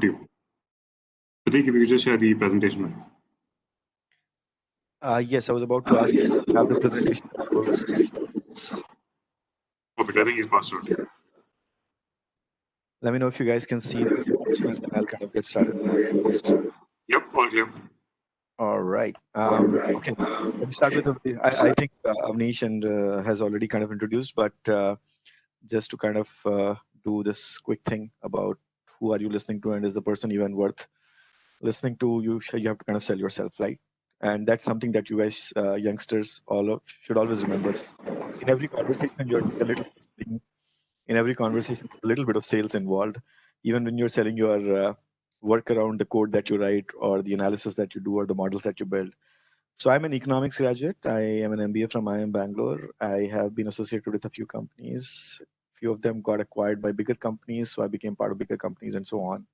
you. Prateek, if you could just share the presentation with us. Yes, I was about to ask if you have the presentation first. Perfect. I think he's passed out. Let me know if you guys can see the presentations, then I'll kind of get started. Yep, all clear. All right. Okay. Let me start with I think Avnish and has already kind of introduced, but just to kind of do this quick thing about who are you listening to and is the person even worth listening to, you have to kind of sell yourself, right? And that's something that you guys, youngsters, should always remember. In every conversation, you're doing a little bit of selling. In every conversation, a little bit of sales involved. Even when you're selling your work around the code that you write or the analysis that you do or the models that you build. So I'm an economics graduate. I am an MBA from IIM Bangalore. I have been associated with a few companies. Few of them got acquired by bigger companies, so I became part of bigger companies and so on.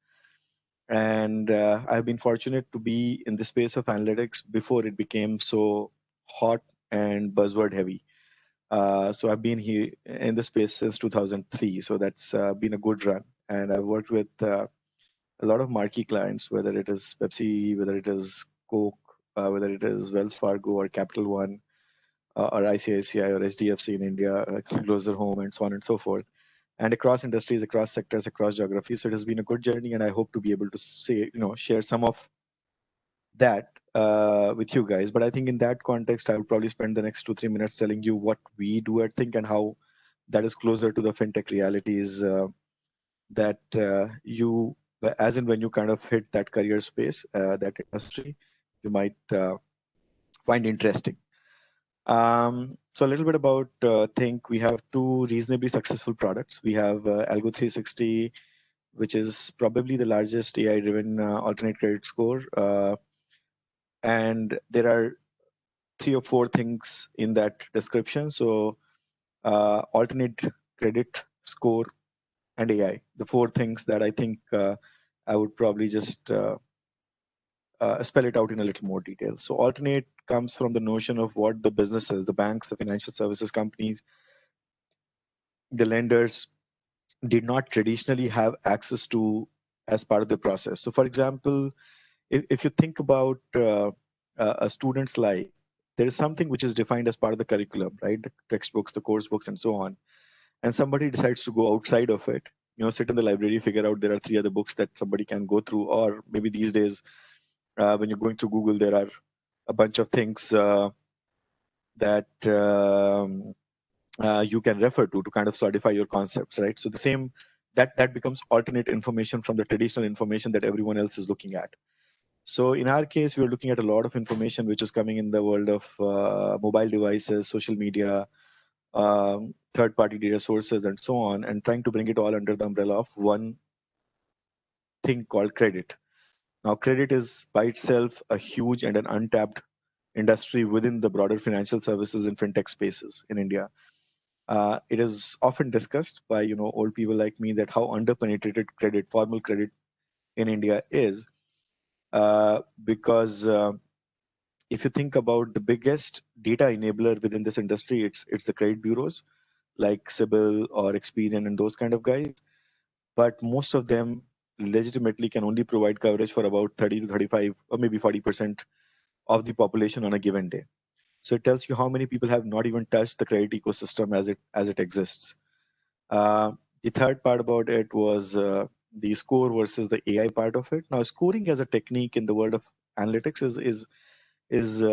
And I've been fortunate to be in the space of analytics before it became so hot and buzzword heavy. So I've been here in the space since 2003. So that's been a good run. And I've worked with a lot of marquee clients, whether it is Pepsi, whether it is Coke, whether it is Wells Fargo or Capital One, or ICICI or HDFC in India, Closer Home, and so on and so forth. And across industries, across sectors, across geographies. So it has been a good journey, and I hope to be able to share some of that with you guys. But I think in that context, I will probably spend the next 2-3 minutes telling you what we do at Think and how that is closer to the fintech realities that you, as in when you kind of hit that career space, that industry, you might find interesting. So a little bit about Think. We have two reasonably successful products. We have Algo 360, which is probably the largest AI-driven alternate credit score. And there are 3 or 4 things in that description. So alternate credit score and AI, the 4 things that I think I would probably just spell it out in a little more detail. So alternate comes from the notion of what the businesses, the banks, the financial services companies, the lenders did not traditionally have access to as part of the process. So for example, if you think about a student's life, there is something which is defined as part of the curriculum, right? The textbooks, the course books, and so on. And somebody decides to go outside of it, sit in the library, figure out there are 3 other books that somebody can go through, or maybe these days, when you're going through Google, there are a bunch of things that you can refer to kind of solidify your concepts, right? So the same, that becomes alternate information from the traditional information that everyone else is looking at. So in our case, we're looking at a lot of information which is coming in the world of mobile devices, social media, third-party data sources, and so on, and trying to bring it all under the umbrella of one thing called credit. Now, credit is by itself a huge and an untapped industry within the broader financial services and fintech spaces in India. It is often discussed by old people like me that how underpenetrated credit, formal credit in India is, because if you think about the biggest data enabler within this industry, it's the credit bureaus like CIBIL or Experian and those kind of guys. But most of them legitimately can only provide coverage for about 30 to 35 or maybe 40% of the population on a given day. So it tells you how many people have not even touched the credit ecosystem as it exists. The third part about it was the score versus the AI part of it. Now, scoring as a technique in the world of analytics is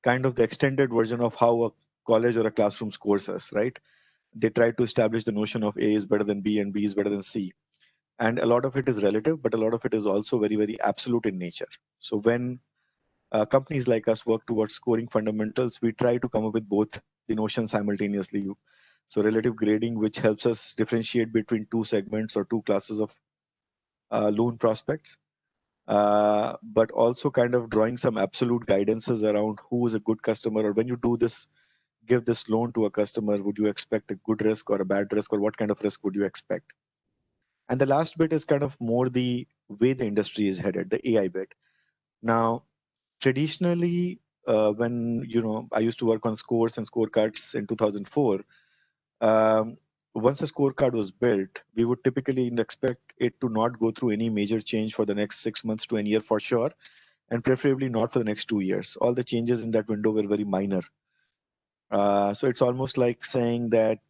kind of the extended version of how a college or a classroom scores us, right? They try to establish the notion of A is better than B and B is better than C. And a lot of it is relative, but a lot of it is also very, very absolute in nature. So when companies like us work towards scoring fundamentals, we try to come up with both the notions simultaneously. So relative grading, which helps us differentiate between 2 segments or 2 classes of loan prospects, but also kind of drawing some absolute guidances around who is a good customer, or when you do this, give this loan to a customer, would you expect a good risk or a bad risk, or what kind of risk would you expect? And the last bit is kind of more the way the industry is headed, the AI bit. Now, traditionally, when I used to work on scores and scorecards in 2004, once a scorecard was built, we would typically expect it to not go through any major change for the next 6 months to a year for sure, and preferably not for the next 2 years. All the changes in that window were very minor. So it's almost like saying that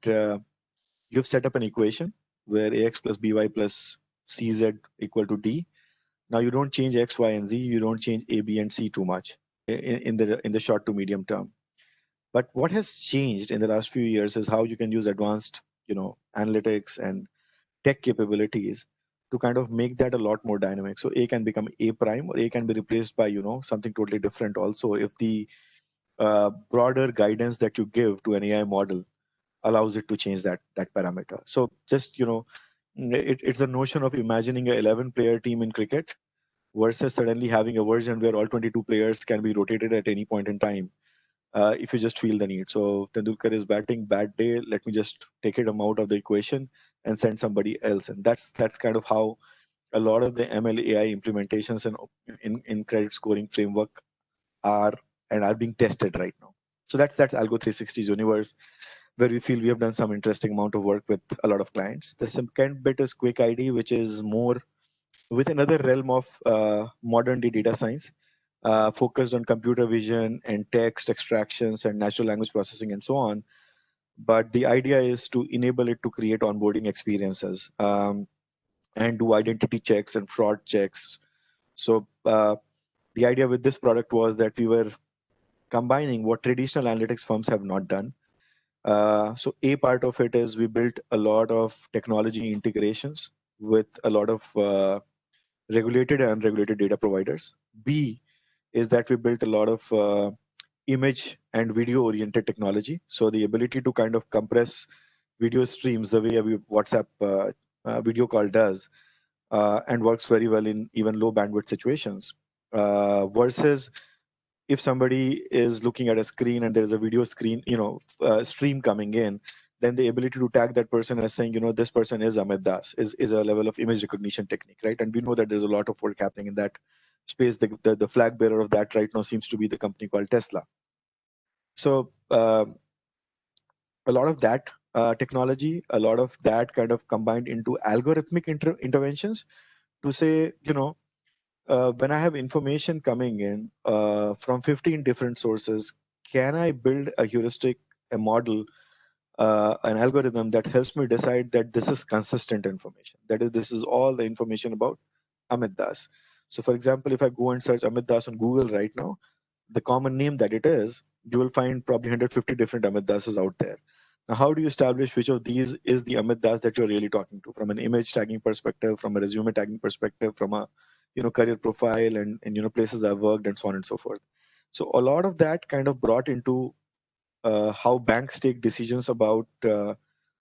you've set up an equation where ax plus by plus cz equal to d. Now you don't change x, y, and z. You don't change a, b, and c too much in the short to medium term. But what has changed in the last few years is how you can use advanced, analytics and tech capabilities to kind of make that a lot more dynamic. So A can become A prime, or A can be replaced by, something totally different also if the broader guidance that you give to an AI model allows it to change that parameter. So just, it's the notion of imagining a 11-player team in cricket versus suddenly having a version where all 22 players can be rotated at any point in time if you just feel the need. So Tendulkar is batting, bad day. Let me just take him out of the equation and send somebody else. And that's kind of how a lot of the ML AI implementations in credit scoring framework are being tested right now. So that's Algo 360's universe, where we feel we have done some interesting amount of work with a lot of clients. The second bit is Quick ID, which is more with another realm of modern day data science, focused on computer vision and text extractions and natural language processing and so on. But the idea is to enable it to create onboarding experiences and do identity checks and fraud checks. So the idea with this product was that we were combining what traditional analytics firms have not done. So a part of it is we built a lot of technology integrations with a lot of regulated and unregulated data providers. B is that we built a lot of image and video oriented technology. So the ability to kind of compress video streams the way a WhatsApp video call does and works very well in even low bandwidth situations versus if somebody is looking at a screen and there's a video screen, stream coming in, then the ability to tag that person as saying, this person is Amit Das is a level of image recognition technique, right? And we know that there's a lot of work happening in that space. The flag bearer of that right now seems to be the company called Tesla. So a lot of that technology, a lot of that kind of combined into algorithmic interventions to say, when I have information coming in from 15 different sources, can I build a heuristic, a model, an algorithm that helps me decide that this is consistent information? That is, this is all the information about Amit Das. So, for example, if I go and search Amit Das on Google right now, the common name that it is, you will find probably 150 different Amit Dases out there. Now, how do you establish which of these is the Amit Das that you're really talking to from an image tagging perspective, from a resume tagging perspective, from a career profile and places I've worked and so on and so forth. So a lot of that kind of brought into how banks take decisions about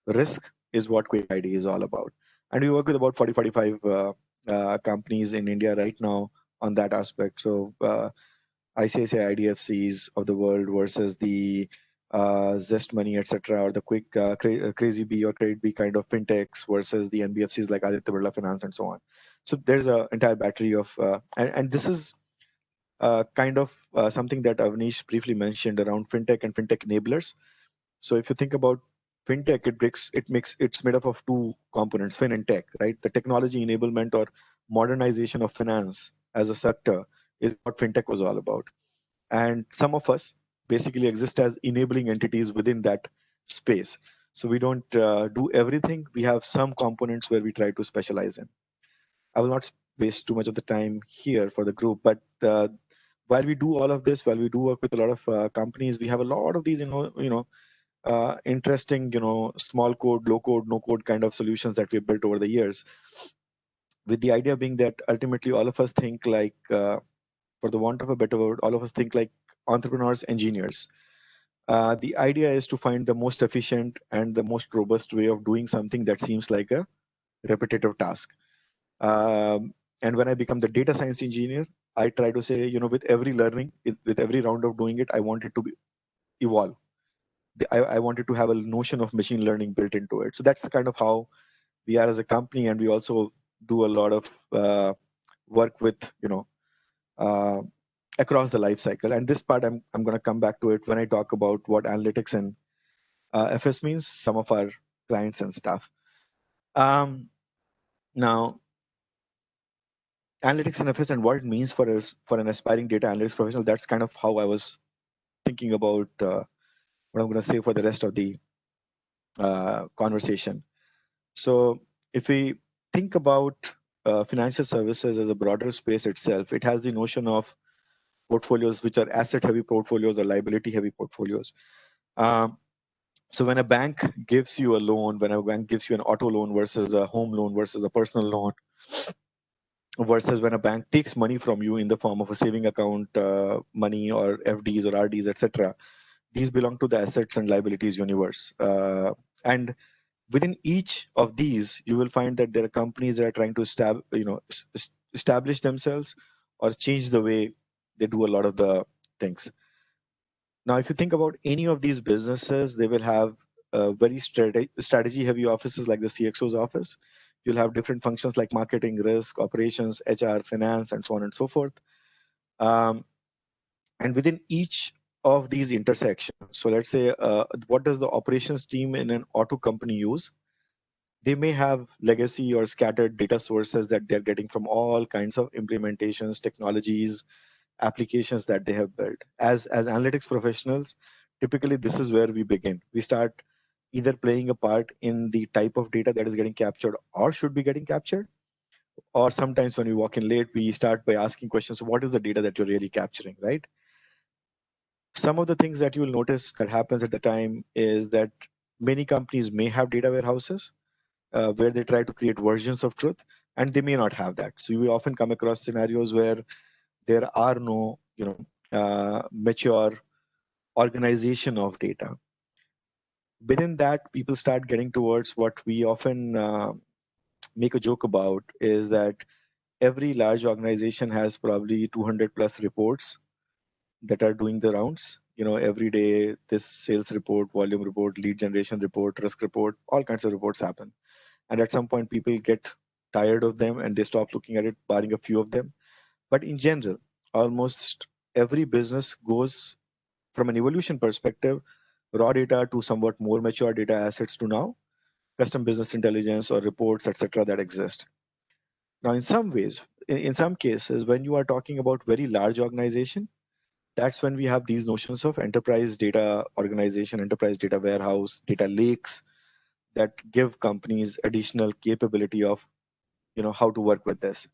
risk is what Quick ID is all about. And we work with about 45 companies in India right now on that aspect. So ICICI IDFCs of the world versus the Zest Money, etc., or the quick Crazy Bee or Credit Bee kind of fintechs versus the NBFCs like Aditya Birla Finance and so on. So there's an entire battery of, and this is kind of something that Avnish briefly mentioned around fintech and fintech enablers. So if you think about fintech, it's made up of two components, fin and tech, right? The technology enablement or modernization of finance as a sector is what fintech was all about. And some of us basically exist as enabling entities within that space. So we don't do everything. We have some components where we try to specialize in. I will not waste too much of the time here for the group, but while we do all of this, while we do work with a lot of companies, we have a lot of these, interesting, small code, low code, no code kind of solutions that we've built over the years. With the idea being that ultimately all of us think like, for the want of a better word, all of us think like entrepreneurs, engineers. The idea is to find the most efficient and the most robust way of doing something that seems like a repetitive task. And when I become the data science engineer, I try to say, with every learning, with every round of doing it, I want it to evolve. I wanted to have a notion of machine learning built into it. So that's the kind of how we are as a company, and we also do a lot of work with, across the life cycle. And this part, I'm going to come back to it when I talk about what analytics and FS means. Some of our clients and stuff. Now, analytics interface and what it means for an aspiring data analytics professional, that's kind of how I was thinking about what I'm going to say for the rest of the conversation. So if we think about financial services as a broader space itself, it has the notion of portfolios which are asset heavy portfolios or liability heavy portfolios. So when a bank gives you a loan, when a bank gives you an auto loan versus a home loan versus a personal loan, versus when a bank takes money from you in the form of a saving account, money or FDs or RDs, etc., these belong to the assets and liabilities universe. And within each of these, you will find that there are companies that are trying to establish themselves or change the way they do a lot of the things. Now, if you think about any of these businesses, they will have very strategy-heavy offices like the CXO's office. You'll have different functions like marketing, risk, operations, HR, finance, and so on and so forth. And within each of these intersections, so let's say, what does the operations team in an auto company use? They may have legacy or scattered data sources that they're getting from all kinds of implementations, technologies, applications that they have built. As analytics professionals, typically this is where we begin. We start either playing a part in the type of data that is getting captured or should be getting captured, or sometimes when we walk in late, we start by asking questions, what is the data that you're really capturing, right? Some of the things that you will notice that happens at the time is that many companies may have data warehouses where they try to create versions of truth, and they may not have that. So we often come across scenarios where there are no, mature organization of data. Within that, people start getting towards what we often make a joke about, is that every large organization has probably 200 plus reports that are doing the rounds. Every day, this sales report, volume report, lead generation report, risk report, all kinds of reports happen. And at some point, people get tired of them and they stop looking at it, barring a few of them. But in general, almost every business goes from an evolution perspective, raw data to somewhat more mature data assets to now custom business intelligence or reports, etc., that exist. Now, in some ways, in some cases, when you are talking about very large organization, that's when we have these notions of enterprise data organization, enterprise data warehouse, data lakes that give companies additional capability of how to work with this.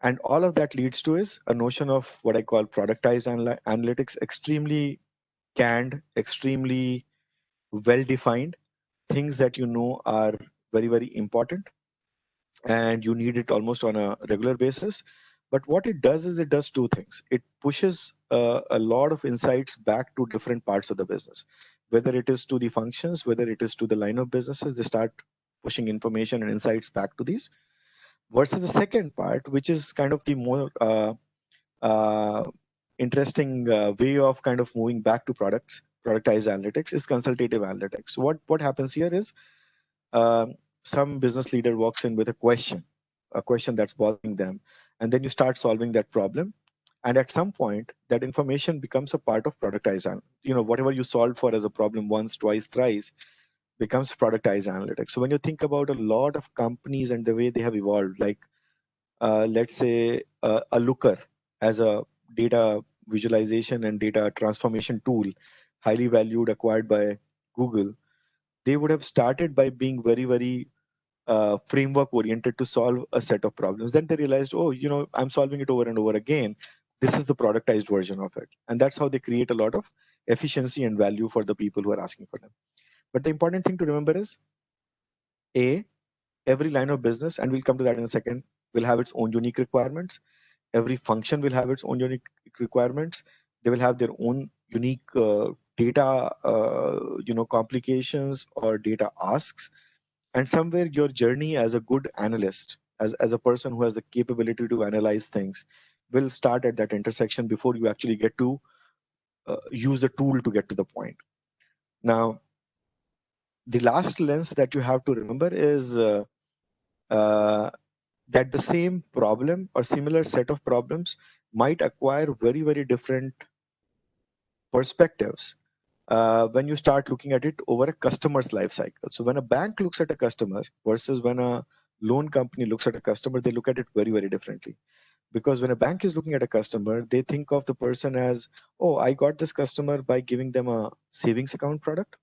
And all of that leads to is a notion of what I call productized analytics, extremely canned, extremely well-defined things that are very, very important, and you need it almost on a regular basis. But what it does is it does two things. It pushes a lot of insights back to different parts of the business, whether it is to the functions, whether it is to the line of businesses, they start pushing information and insights back to these. Versus the second part, which is kind of the more uh, interesting way of kind of moving back to productized analytics, is consultative analytics. What happens here is some business leader walks in with a question that's bothering them, and then you start solving that problem. And at some point, that information becomes a part of productized. Whatever you solved for as a problem once, twice, thrice, becomes productized analytics. So when you think about a lot of companies and the way they have evolved, like let's say a Looker as a data visualization and data transformation tool, highly valued, acquired by Google, they would have started by being very, very framework oriented to solve a set of problems. Then they realized, oh, I'm solving it over and over again. This is the productized version of it. And that's how they create a lot of efficiency and value for the people who are asking for them. But the important thing to remember is, every line of business, and we'll come to that in a second, will have its own unique requirements. Every function will have its own unique requirements. They will have their own unique data, complications or data asks. And somewhere your journey as a good analyst, as a person who has the capability to analyze things, will start at that intersection before you actually get to use a tool to get to the point. Now, the last lens that you have to remember is that the same problem or similar set of problems might acquire very, very different perspectives when you start looking at it over a customer's life cycle. So when a bank looks at a customer versus when a loan company looks at a customer, they look at it very, very differently. Because when a bank is looking at a customer, they think of the person as, oh, I got this customer by giving them a savings account product,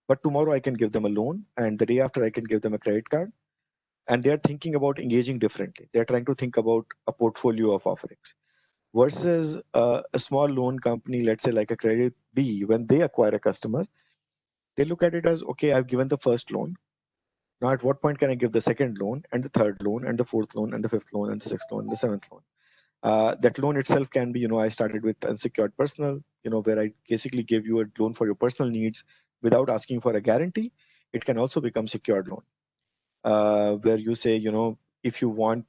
but tomorrow I can give them a loan, and the day after I can give them a credit card. And they are thinking about engaging differently. They're trying to think about a portfolio of offerings versus a small loan company, let's say like a Credit B, when they acquire a customer, they look at it as, okay, I've given the first loan. Now, at what point can I give the second loan and the third loan and the fourth loan and the fifth loan and the sixth loan and the seventh loan? That loan itself can be, I started with unsecured personal, where I basically give you a loan for your personal needs without asking for a guarantee. It can also become secured loan, where you say, if you want,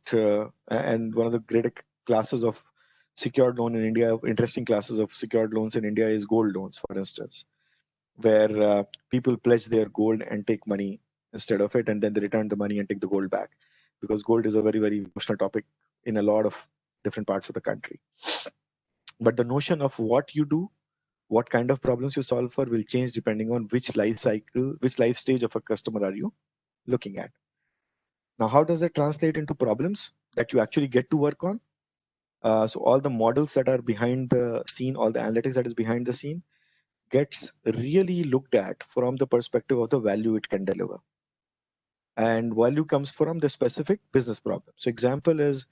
and one of the great classes of secured loan in India, interesting classes of secured loans in India is gold loans, for instance, where people pledge their gold and take money instead of it, and then they return the money and take the gold back, because gold is a very, very emotional topic in a lot of different parts of the country. But the notion of what you do, what kind of problems you solve for, will change depending on which life cycle, which life stage of a customer are you looking at. Now, how does that translate into problems that you actually get to work on? So all the models that are behind the scene, all the analytics that is behind the scene, gets really looked at from the perspective of the value it can deliver. And value comes from the specific business problem. So example is,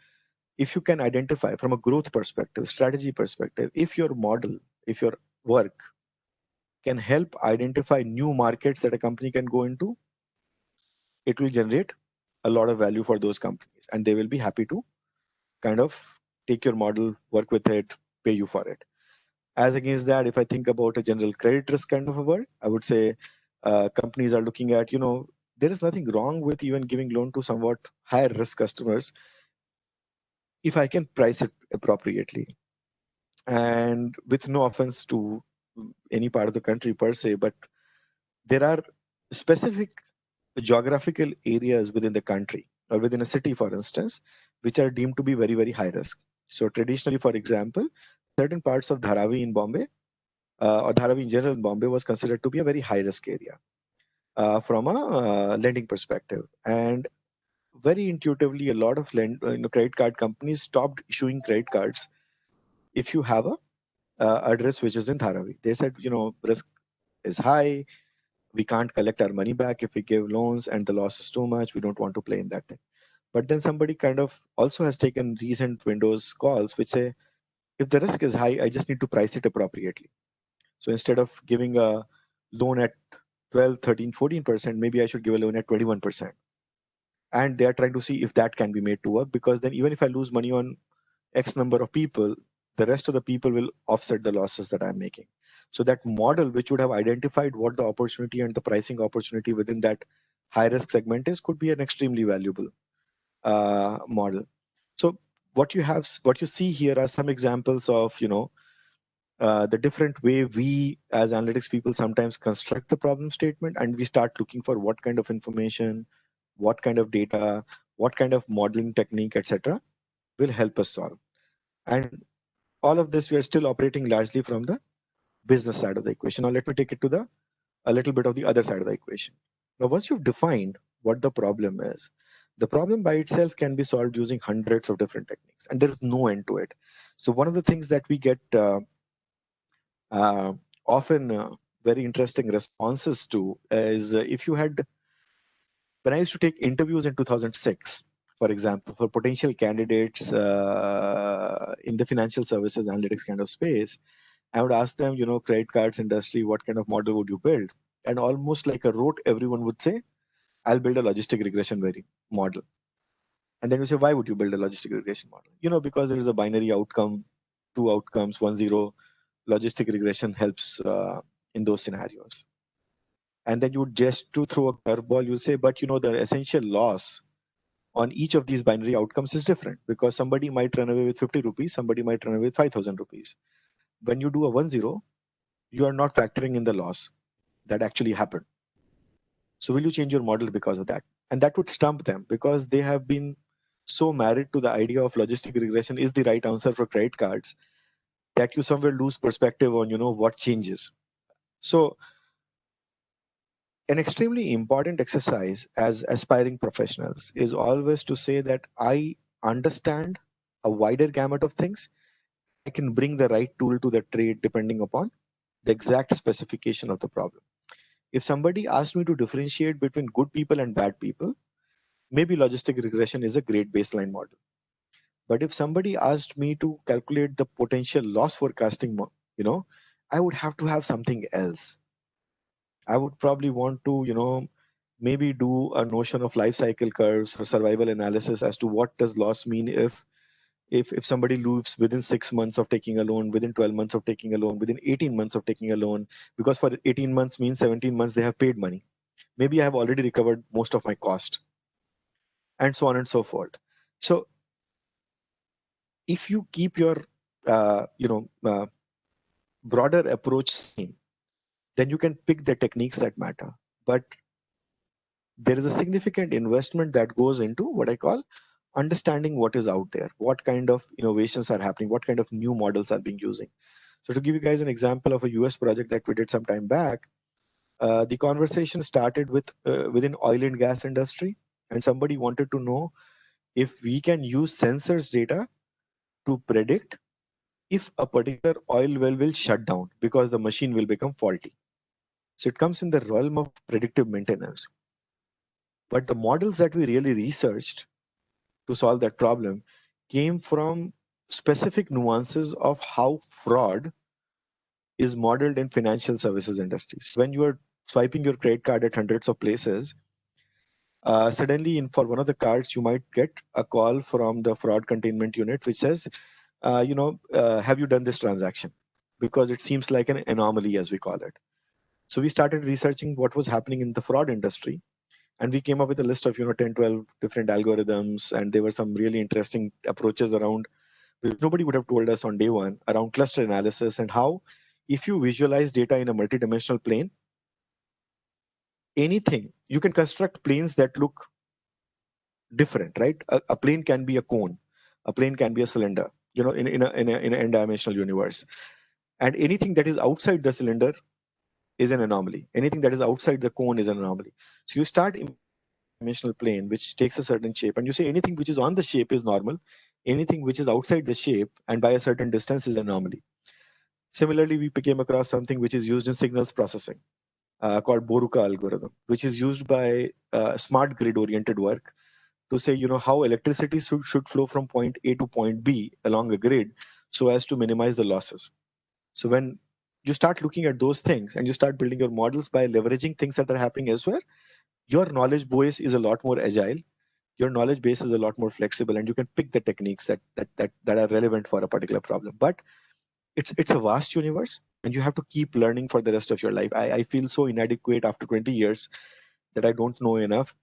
if you can identify from a growth perspective, strategy perspective, if your model, if your work can help identify new markets that a company can go into, it will generate a lot of value for those companies, and they will be happy to kind of take your model, work with it, pay you for it. As against that, if I think about a general credit risk kind of a world, I would say companies are looking at, there is nothing wrong with even giving loan to somewhat higher risk customers if I can price it appropriately. And with no offense to any part of the country per se, but there are specific geographical areas within the country or within a city, for instance, which are deemed to be very, very high risk. So traditionally, for example, certain parts of Dharavi in Bombay, or Dharavi in general in Bombay, was considered to be a very high risk area from a lending perspective. And very intuitively, a lot of credit card companies stopped issuing credit cards if you have a address which is in Dharavi. They said, risk is high. We can't collect our money back if we give loans, and the loss is too much. We don't want to play in that thing. But then somebody kind of also has taken recent Windows calls which say, if the risk is high, I just need to price it appropriately. So instead of giving a loan at 12, 13, 14%, maybe I should give a loan at 21%. And they are trying to see if that can be made to work, because then even if I lose money on X number of people, the rest of the people will offset the losses that I'm making. So that model, which would have identified what the opportunity and the pricing opportunity within that high risk segment is, could be an extremely valuable model. So what you see here are some examples of, the different way we as analytics people sometimes construct the problem statement, and we start looking for what kind of information, what kind of data, what kind of modeling technique, etc., will help us solve. And all of this, we are still operating largely from the business side of the equation. Now let me take it to a little bit of the other side of the equation. Now, once you've defined what the problem is, the problem by itself can be solved using hundreds of different techniques, and there is no end to it. So one of the things that we get often very interesting responses to is, if you had, when I used to take interviews in 2006, for example, for potential candidates in the financial services analytics kind of space, I would ask them, credit cards industry, what kind of model would you build? And almost like a rote, everyone would say, I'll build a logistic regression model. And then you say, why would you build a logistic regression model? Because there is a binary outcome, two outcomes, 1, 0. Logistic regression helps in those scenarios. And then you would just to throw a curveball, you say, but the essential loss on each of these binary outcomes is different, because somebody might run away with 50 rupees, somebody might run away with 5,000 rupees. When you do a 1, 0, you are not factoring in the loss that actually happened. So will you change your model because of that? And that would stump them, because they have been so married to the idea of logistic regression is the right answer for credit cards, that you somewhere lose perspective on, what changes. So an extremely important exercise as aspiring professionals is always to say that I understand a wider gamut of things. I can bring the right tool to the trade depending upon the exact specification of the problem. If somebody asked me to differentiate between good people and bad people, maybe logistic regression is a great baseline model. But if somebody asked me to calculate the potential loss forecasting, I would have to have something else. I would probably want to, maybe do a notion of life cycle curves or survival analysis as to what does loss mean if somebody leaves within 6 months of taking a loan, within 12 months of taking a loan, within 18 months of taking a loan, because for 18 months means 17 months they have paid money. Maybe I have already recovered most of my cost, and so on and so forth. So if you keep your broader approach same, then you can pick the techniques that matter. But there is a significant investment that goes into what I call understanding what is out there, what kind of innovations are happening, what kind of new models are being using. So to give you guys an example of a US project that we did some time back, the conversation started with within oil and gas industry, and somebody wanted to know if we can use sensors data to predict if a particular oil well will shut down because the machine will become faulty. So it comes in the realm of predictive maintenance. But the models that we really researched to solve that problem came from specific nuances of how fraud is modeled in financial services industries. When you are swiping your credit card at hundreds of places, suddenly for one of the cards, you might get a call from the fraud containment unit, which says, have you done this transaction? Because it seems like an anomaly, as we call it. So we started researching what was happening in the fraud industry, and we came up with a list of 10, 12 different algorithms, and there were some really interesting approaches around which nobody would have told us on day one around cluster analysis and how, if you visualize data in a multidimensional plane, anything you can construct planes that look different, right? A plane can be a cone, a plane can be a cylinder, in an n-dimensional universe, and anything that is outside the cylinder is an anomaly. Anything that is outside the cone is an anomaly. So you start dimensional plane which takes a certain shape, and you say anything which is on the shape is normal, anything which is outside the shape and by a certain distance is an anomaly. Similarly, we came across something which is used in signals processing called Boruca algorithm, which is used by smart grid oriented work to say how electricity should flow from point A to point B along a grid so as to minimize the losses. So when you start looking at those things and you start building your models by leveraging things that are happening elsewhere, your knowledge base is a lot more agile, your knowledge base is a lot more flexible, and you can pick the techniques that are relevant for a particular problem. But it's a vast universe, and you have to keep learning for the rest of your life. I feel so inadequate after 20 years that I don't know enough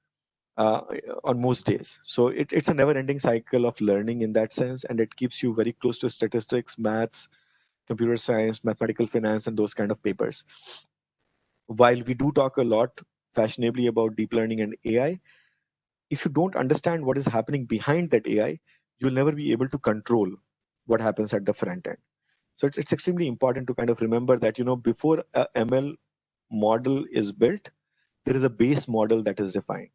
uh, on most days. So it's a never-ending cycle of learning in that sense, and it keeps you very close to statistics, maths, computer science, mathematical finance, and those kind of papers. While we do talk a lot fashionably about deep learning and AI, if you don't understand what is happening behind that AI, you'll never be able to control what happens at the front end. So it's extremely important to kind of remember that before a ML model is built, there is a base model that is defined.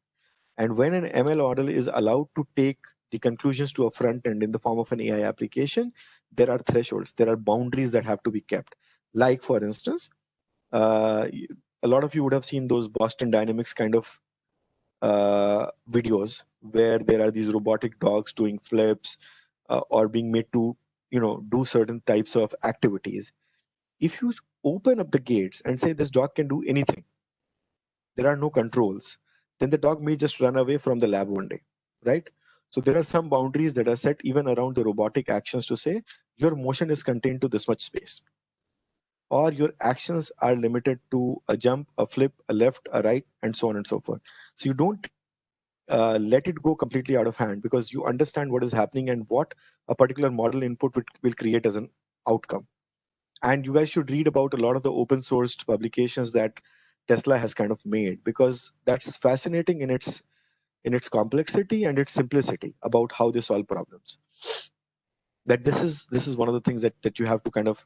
And when an ML model is allowed to take the conclusions to a front end in the form of an AI application, there are thresholds, there are boundaries that have to be kept. Like, for instance, uh, a lot of you would have seen those Boston Dynamics kind of videos where there are these robotic dogs doing flips or being made to do certain types of activities. If you open up the gates and say this dog can do anything, there are no controls, then the dog may just run away from the lab one day, right? So there are some boundaries that are set even around the robotic actions to say your motion is contained to this much space, or your actions are limited to a jump, a flip, a left, a right, and so on and so forth. So you don't let it go completely out of hand, because you understand what is happening and what a particular model input will create as an outcome. And you guys should read about a lot of the open sourced publications that Tesla has kind of made, because that's fascinating in its complexity and its simplicity about how they solve problems. That this is one of the things that you have to kind of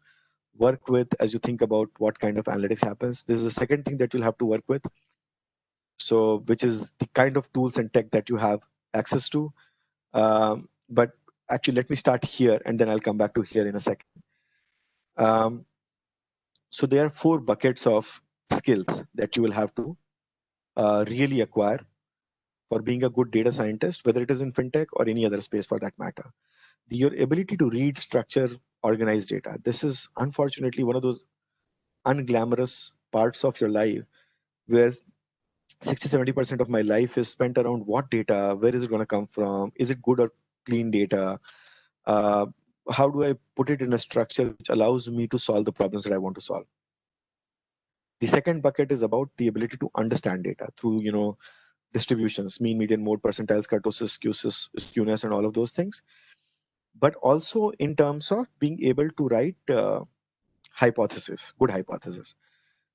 work with as you think about what kind of analytics happens. This is the second thing that you'll have to work with. So, which is the kind of tools and tech that you have access to. But actually, let me start here and then I'll come back to here in a second. So there are 4 buckets of skills that you will have to really acquire for being a good data scientist, whether it is in fintech or any other space for that matter. Your ability to read, structure, organize data. This is unfortunately one of those unglamorous parts of your life where 60-70% of my life is spent around what data, where is it going to come from, is it good or clean data, how do I put it in a structure which allows me to solve the problems that I want to solve. The second bucket is about the ability to understand data through, distributions, mean, median, mode, percentiles, kurtosis, skewness, and all of those things. But also in terms of being able to write hypothesis, good hypothesis.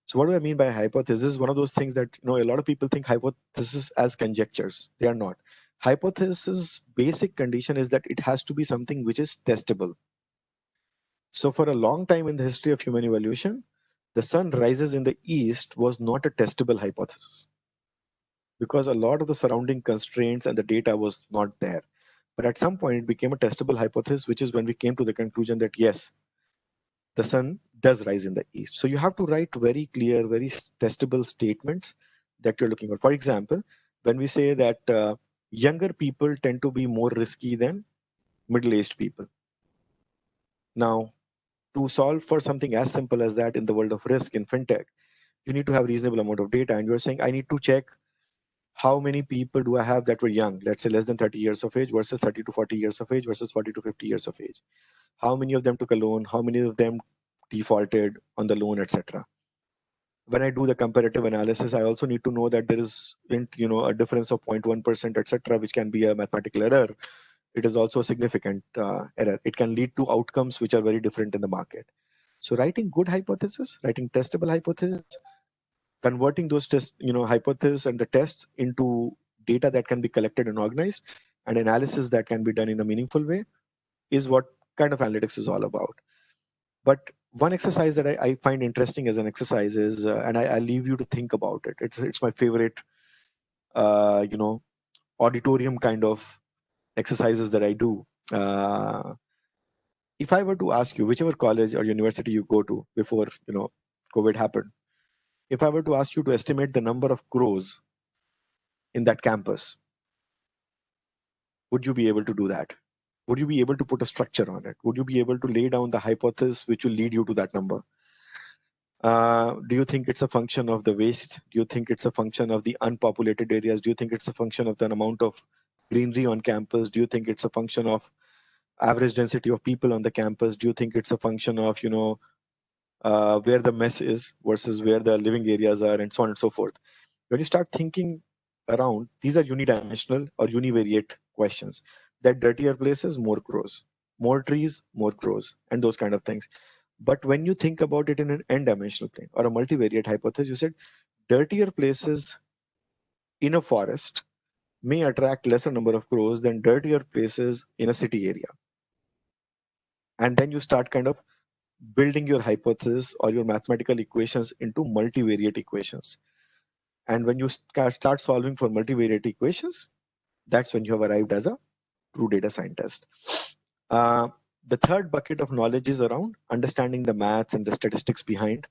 So what do I mean by hypothesis? One of those things that a lot of people think hypothesis as conjectures. They are not. Hypothesis basic condition is that it has to be something which is testable. So for a long time in the history of human evolution, the sun rises in the east was not a testable hypothesis because a lot of the surrounding constraints and the data was not there. But at some point it became a testable hypothesis, which is when we came to the conclusion that yes, the sun does rise in the east. So you have to write very clear, very testable statements that you're looking for. For example, when we say that younger people tend to be more risky than middle-aged people. Now, to solve for something as simple as that in the world of risk in fintech, you need to have reasonable amount of data. And you're saying, I need to check how many people do I have that were young, let's say less than 30 years of age versus 30 to 40 years of age versus 40 to 50 years of age. How many of them took a loan? How many of them defaulted on the loan, etc. When I do the comparative analysis, I also need to know that there is, a difference of 0.1%, etc., which can be a mathematical error. It is also a significant error. It can lead to outcomes which are very different in the market. So writing good hypothesis, writing testable hypothesis, converting those tests, hypothesis and the tests into data that can be collected and organized, and analysis that can be done in a meaningful way is what kind of analytics is all about. But one exercise that I find interesting as an exercise is, and I leave you to think about it. It's my favorite, auditorium kind of exercises that I do. If I were to ask you, whichever college or university you go to before COVID happened, if I were to ask you to estimate the number of crows in that campus, would you be able to do that? Would you be able to put a structure on it? Would you be able to lay down the hypothesis which will lead you to that number? Do you think it's a function of the waste? Do you think it's a function of the unpopulated areas? Do you think it's a function of the amount of greenery on campus? Do you think it's a function of average density of people on the campus? Do you think it's a function of, where the mess is versus where the living areas are, and so on and so forth? When you start thinking around, these are unidimensional or univariate questions. That dirtier places, more crows. More trees, more crows, and those kind of things. But when you think about it in an n-dimensional plane or a multivariate hypothesis, you said dirtier places in a forest may attract lesser number of crows than dirtier places in a city area. And then you start kind of building your hypothesis or your mathematical equations into multivariate equations. And when you start solving for multivariate equations, that's when you have arrived as a true data scientist. The third bucket of knowledge is around understanding the maths and the statistics behind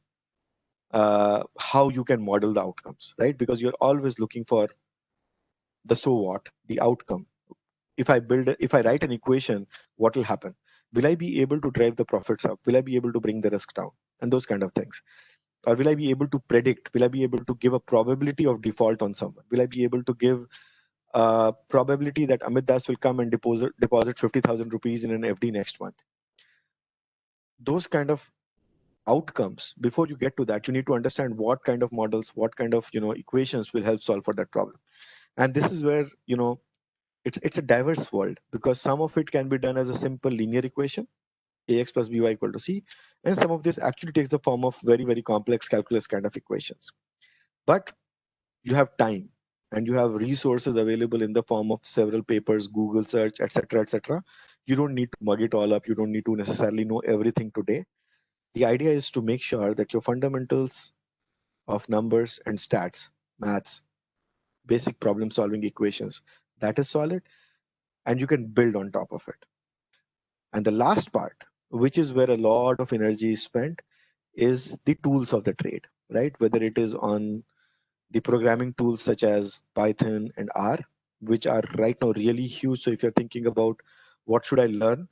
how you can model the outcomes, right? Because you're always looking for the so what, the outcome. If I write an equation, what will happen? Will I be able to drive the profits up? Will I be able to bring the risk down? And those kind of things. Or will I be able to predict? Will I be able to give a probability of default on someone? Will I be able to give a probability that Amit Das will come and deposit 50,000 rupees in an FD next month? Those kind of outcomes, before you get to that, you need to understand what kind of models, what kind of equations will help solve for that problem. And this is where it's a diverse world, because some of it can be done as a simple linear equation, ax plus by equal to c, and some of this actually takes the form of very, very complex calculus kind of equations. But you have time and you have resources available in the form of several papers, Google search, etc., etc. You don't need to mug it all up. You don't need to necessarily know everything today. the idea is to make sure that your fundamentals of numbers and stats, maths, basic problem solving equations, that is solid, and you can build on top of it. And the last part, which is where a lot of energy is spent, is the tools of the trade, right? Whether it is on the programming tools such as Python and R, which are right now really huge. So if you're thinking about what should I learn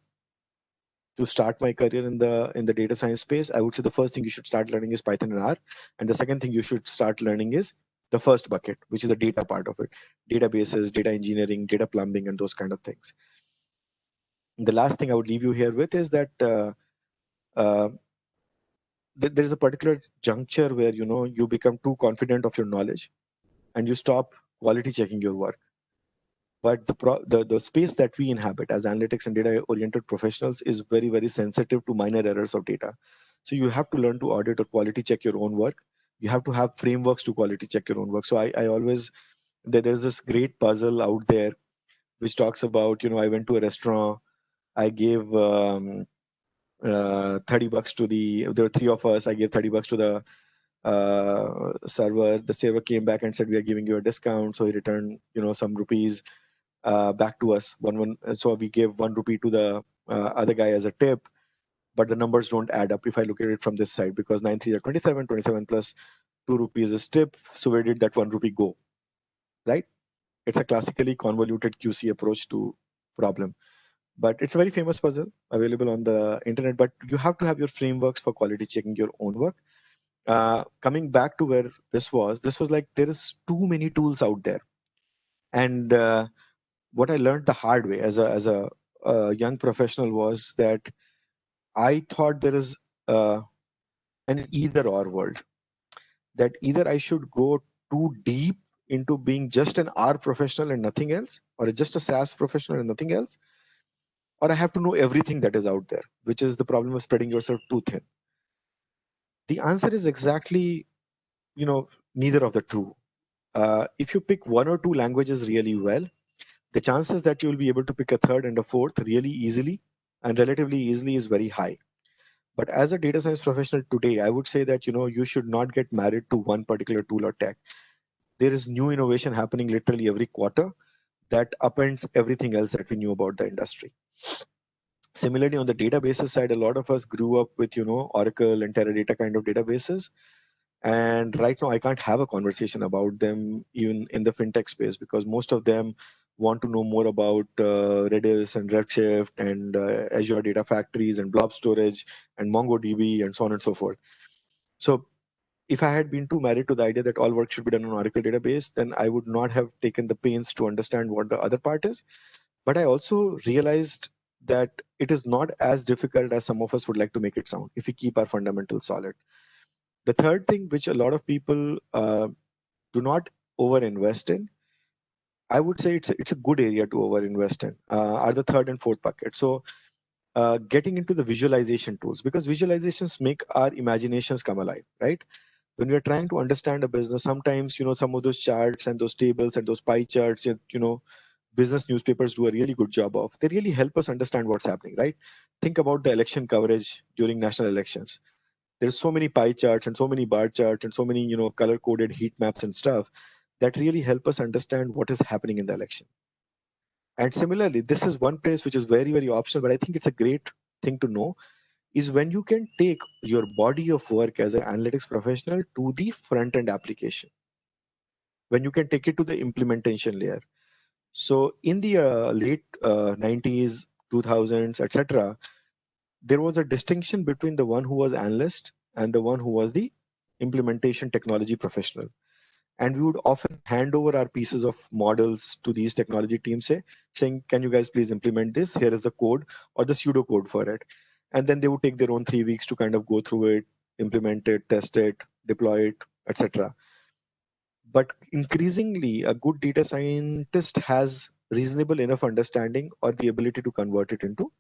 to start my career in the data science space, I would say the first thing you should start learning is Python and R, and the second thing you should start learning is the first bucket, which is the data part of it: databases, data engineering, data plumbing, and those kind of things. And the last thing I would leave you here with is that uh, there is a particular juncture where you become too confident of your knowledge and you stop quality checking your work. But the space that we inhabit as analytics and data oriented professionals is very, very sensitive to minor errors of data. So you have to learn to audit or quality check your own work. You have to have frameworks to quality check your own work. So I always, there's this great puzzle out there which talks about, I went to a restaurant, I gave $30 to there were three of us, I gave $30 to the server. The server came back and said, we are giving you a discount. So he returned, some rupees back to us. So we gave 1 rupee to the other guy as a tip, but the numbers don't add up if I look at it from this side, because 9 3 are 27, 27 plus 2 rupees is tip. So where did that 1 rupee go, right? It's a classically convoluted QC approach to problem. But it's a very famous puzzle available on the internet, but you have to have your frameworks for quality checking your own work. Coming back to where this was like there is too many tools out there. And what I learned the hard way as a young professional was that I thought there is an either or world, that either I should go too deep into being just an R professional and nothing else, or just a SAS professional and nothing else, or I have to know everything that is out there, which is the problem of spreading yourself too thin. The answer is exactly, neither of the two. If you pick one or two languages really well, the chances that you will be able to pick a third and a fourth really easily and relatively easily is very high. But as a data science professional today, I would say that you should not get married to one particular tool or tech. There is new innovation happening literally every quarter that upends everything else that we knew about the industry. Similarly, on the databases side, a lot of us grew up with Oracle and Teradata kind of databases. And right now, I can't have a conversation about them even in the fintech space, because most of them want to know more about Redis and Redshift and Azure Data Factories and blob storage and MongoDB and so on and so forth. So if I had been too married to the idea that all work should be done on Oracle database, then I would not have taken the pains to understand what the other part is. But I also realized that it is not as difficult as some of us would like to make it sound if we keep our fundamentals solid. The third thing, which a lot of people do not over-invest in, I would say it's a good area to over-invest in, are the third and fourth bucket. So getting into the visualization tools, because visualizations make our imaginations come alive, right? When we're trying to understand a business, sometimes, some of those charts and those tables and those pie charts, business newspapers do a really good job of. They really help us understand what's happening, right? Think about the election coverage during national elections. There's so many pie charts and so many bar charts and so many color coded heat maps and stuff that really help us understand what is happening in the election. And similarly, this is one place which is very, very optional, but I think it's a great thing to know, is when you can take your body of work as an analytics professional to the front end application, when you can take it to the implementation layer. So in the late 90s, 2000s, etc., there was a distinction between the one who was analyst and the one who was the implementation technology professional. And we would often hand over our pieces of models to these technology teams, saying, can you guys please implement this? Here is the code or the pseudo code for it. And then they would take their own 3 weeks to kind of go through it, implement it, test it, deploy it, etc. But increasingly, a good data scientist has reasonable enough understanding or the ability to convert it into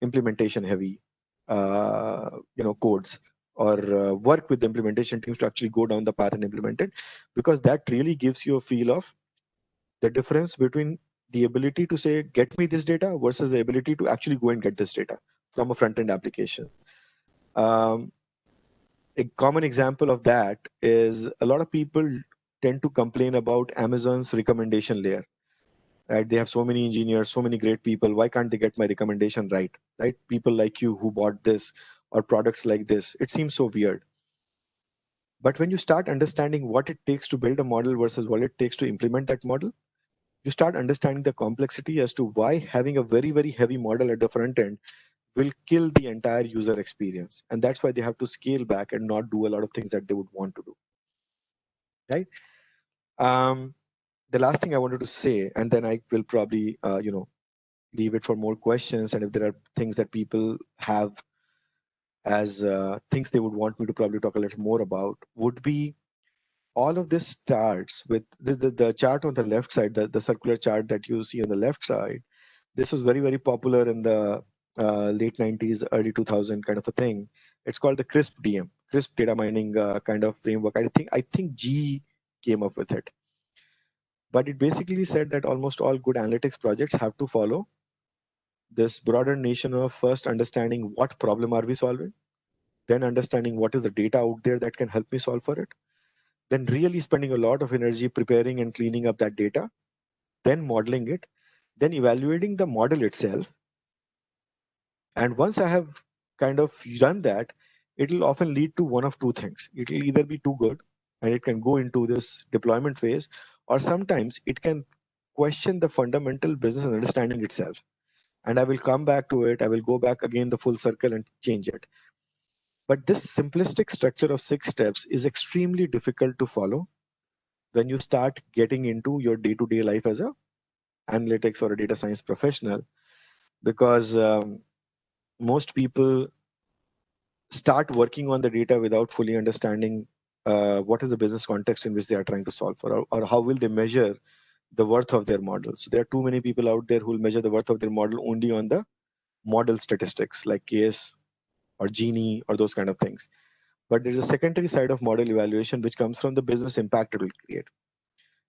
implementation heavy codes, or work with the implementation teams to actually go down the path and implement it, because that really gives you a feel of the difference between the ability to say, get me this data, versus the ability to actually go and get this data from a front-end application. a common example of that is a lot of people tend to complain about Amazon's recommendation layer, right? They have so many engineers, so many great people. Why can't they get my recommendation right? Right? People like you who bought this or products like this. It seems so weird. But when you start understanding what it takes to build a model versus what it takes to implement that model, you start understanding the complexity as to why having a very, very heavy model at the front end will kill the entire user experience. And that's why they have to scale back and not do a lot of things that they would want to do. Right? The last thing I wanted to say, and then I will probably, leave it for more questions. And if there are things that people have as things they would want me to probably talk a little more about, would be all of this starts with the chart on the left side, the circular chart that you see on the left side. This was very, very popular in the late 90s, early 2000 kind of a thing. It's called the CRISP DM, CRISP data mining kind of framework. I think G came up with it. But it basically said that almost all good analytics projects have to follow this broader nation of first understanding what problem are we solving, then understanding what is the data out there that can help me solve for it, then really spending a lot of energy preparing and cleaning up that data, then modeling it, then evaluating the model itself. And once I have kind of done that, it will often lead to one of two things. It will either be too good and it can go into this deployment phase, or sometimes it can question the fundamental business understanding itself. And I will come back to it. I will go back again the full circle and change it. But this simplistic structure of 6 steps is extremely difficult to follow when you start getting into your day-to-day life as a analytics or a data science professional, because most people start working on the data without fully understanding what is the business context in which they are trying to solve for, or how will they measure the worth of their model. So there are too many people out there who will measure the worth of their model only on the model statistics like KS or Gini or those kind of things. But there's a secondary side of model evaluation which comes from the business impact it will create.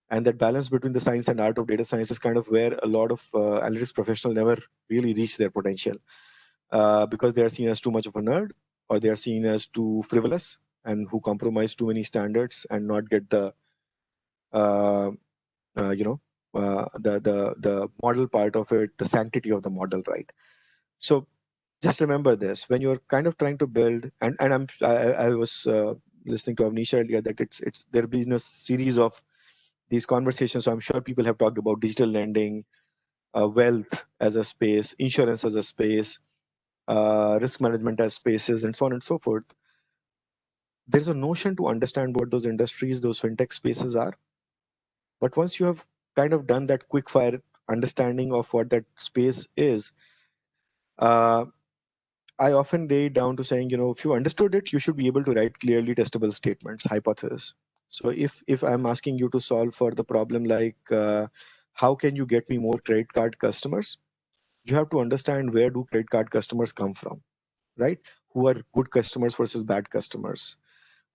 And that balance between the science and art of data science is kind of where a lot of analytics professionals never really reach their potential, because they are seen as too much of a nerd, or they are seen as too frivolous and who compromise too many standards and not get the uh, the model part of it, the sanctity of the model, right? So just remember this when you're kind of trying to build, and I was listening to Avnish earlier that it's there have been a series of these conversations. So I'm sure people have talked about digital lending, wealth as a space, insurance as a space, risk management as spaces, and so on and so forth. There's a notion to understand what those industries, those fintech spaces are. But once you have kind of done that quick fire understanding of what that space is, uh, I often lay it down to saying, if you understood it, you should be able to write clearly testable statements, hypotheses. So if I'm asking you to solve for the problem like, how can you get me more credit card customers? You have to understand where do credit card customers come from, right? Who are good customers versus bad customers?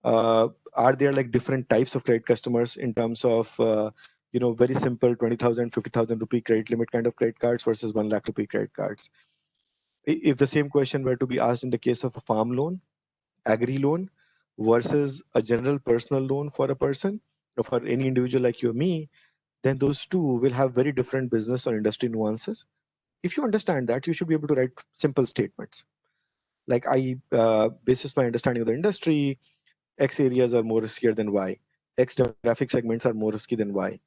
Are there like different types of credit customers in terms of, very simple 20,000, 50,000 rupee credit limit kind of credit cards versus 1 lakh rupee credit cards? If the same question were to be asked in the case of a farm loan, agri loan versus a general personal loan for a person or for any individual like you or me, then those two will have very different business or industry nuances. If you understand that, you should be able to write simple statements. Like basis my understanding of the industry, X areas are more riskier than Y. X demographic segments are more risky than Y.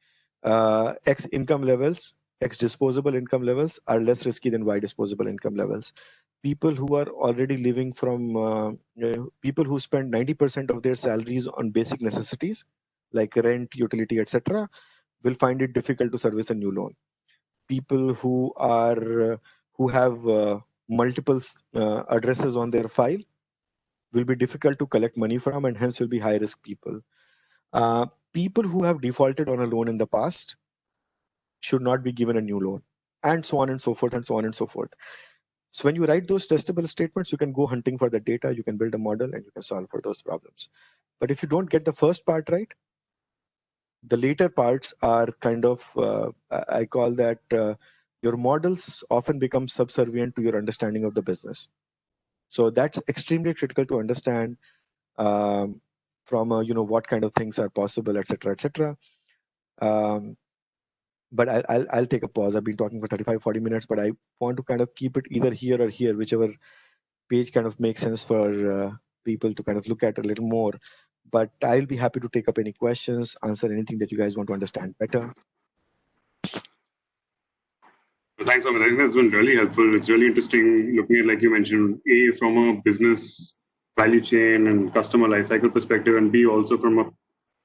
X income levels, X disposable income levels are less risky than Y disposable income levels. People who are already living from, people who spend 90% of their salaries on basic necessities like rent, utility, etc., will find it difficult to service a new loan. People who have multiple addresses on their file will be difficult to collect money from and hence will be high risk people. People who have defaulted on a loan in the past should not be given a new loan, and so on and so forth, and so on and so forth. So when you write those testable statements, you can go hunting for the data, you can build a model, and you can solve for those problems. But if you don't get the first part right, the later parts are kind of, I call that your models often become subservient to your understanding of the business. So that's extremely critical to understand. from what kind of things are possible, etc., etc. But I'll take a pause. I've been talking for 35-40 minutes, but I want to kind of keep it either here or here, whichever page kind of makes sense for people to kind of look at a little more. But I'll be happy to take up any questions, answer anything that you guys want to understand better. Thanks, Amit. I think that's been really helpful. It's really interesting looking at, like you mentioned, A, from a business value chain and customer lifecycle perspective, and B, also from a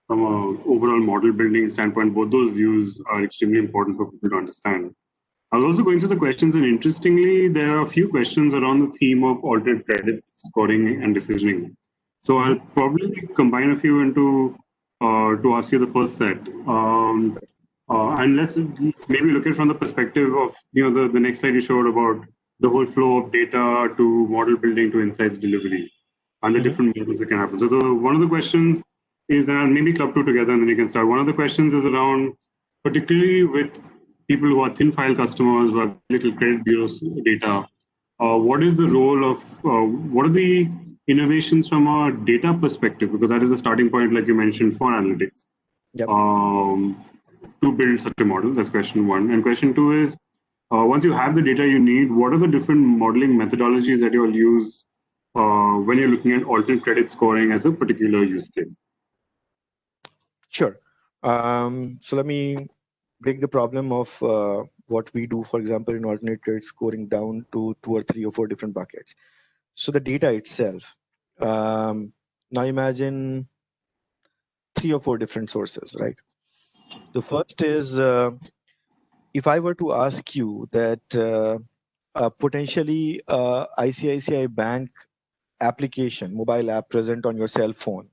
overall model building standpoint. Both those views are extremely important for people to understand. I was also going through the questions, and interestingly, there are a few questions around the theme of alternate credit scoring and decisioning. So I'll probably combine a few into to ask you the first set. And let's maybe look at it from the perspective of the next slide you showed about the whole flow of data to model building to insights delivery and the different models that can happen. So one of the questions is, and maybe club two together and then you can start. One of the questions is around, particularly with people who are thin file customers who have little credit bureaus data, what is the role of, what are the innovations from a data perspective? Because that is the starting point, like you mentioned, for analytics. Yep. To build such a model. That's question one. And question two is, once you have the data you need, what are the different modeling methodologies that you'll use when you're looking at alternate credit scoring as a particular use case? Sure. So let me break the problem of what we do, for example, in alternate credit scoring down to 2 or 3 or 4 different buckets. So the data itself, now imagine 3 or 4 different sources, right? The first is, if I were to ask you that potentially ICICI Bank application, mobile app present on your cell phone,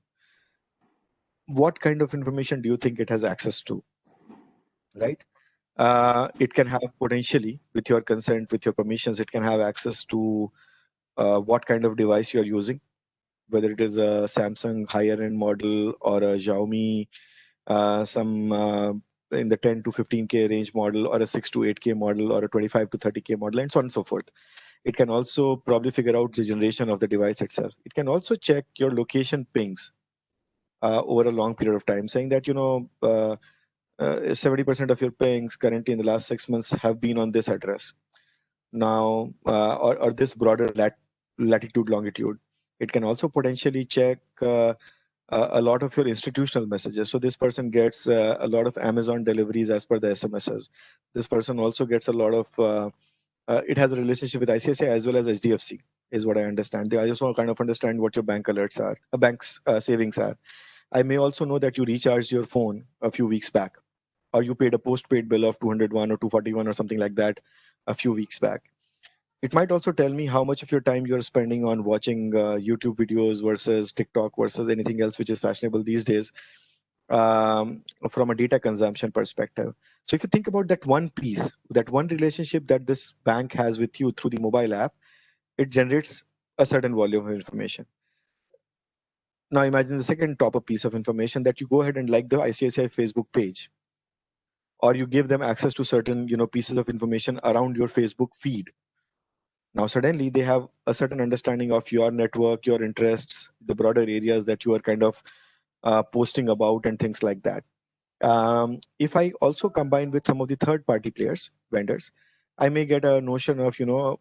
what kind of information do you think it has access to, right? It can have potentially, with your consent, with your permissions, it can have access to what kind of device you're using, whether it is a Samsung higher end model or a Xiaomi, some in the 10 to 15K range model, or a 6 to 8K model, or a 25 to 30K model, and so on and so forth. It can also probably figure out the generation of the device itself. It can also check your location pings over a long period of time, saying that 70% of your pings currently in the last 6 months have been on this address now, or this broader latitude, longitude. It can also potentially check a lot of your institutional messages. So this person gets a lot of Amazon deliveries as per the SMSs. This person also gets a lot of, it has a relationship with ICICI as well as HDFC, is what I understand. I just want to kind of understand what your bank alerts are, bank's savings are. I may also know that you recharged your phone a few weeks back, or you paid a postpaid bill of 201 or 241 or something like that a few weeks back. It might also tell me how much of your time you're spending on watching YouTube videos versus TikTok versus anything else which is fashionable these days, from a data consumption perspective. So if you think about that one piece, that one relationship that this bank has with you through the mobile app, it generates a certain volume of information. Now imagine the second top-up piece of information, that you go ahead and like the ICICI Facebook page, or you give them access to certain pieces of information around your Facebook feed. Now suddenly they have a certain understanding of your network, your interests, the broader areas that you are kind of posting about and things like that. If I also combine with some of the third-party players, vendors, I may get a notion of your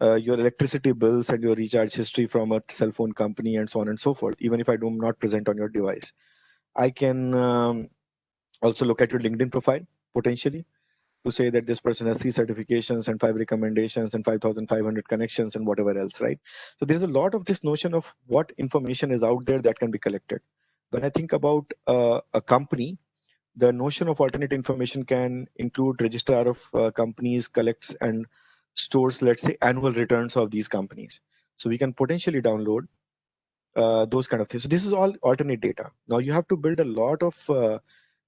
electricity bills and your recharge history from a cell phone company and so on and so forth, even if I do not present on your device. I can also look at your LinkedIn profile potentially to say that this person has 3 certifications and 5 recommendations and 5,500 connections and whatever else, right? So there's a lot of this notion of what information is out there that can be collected. When I think about a company, the notion of alternate information can include registrar of companies, collects and stores, let's say, annual returns of these companies. So we can potentially download those kind of things. So this is all alternate data. Now you have to build a lot of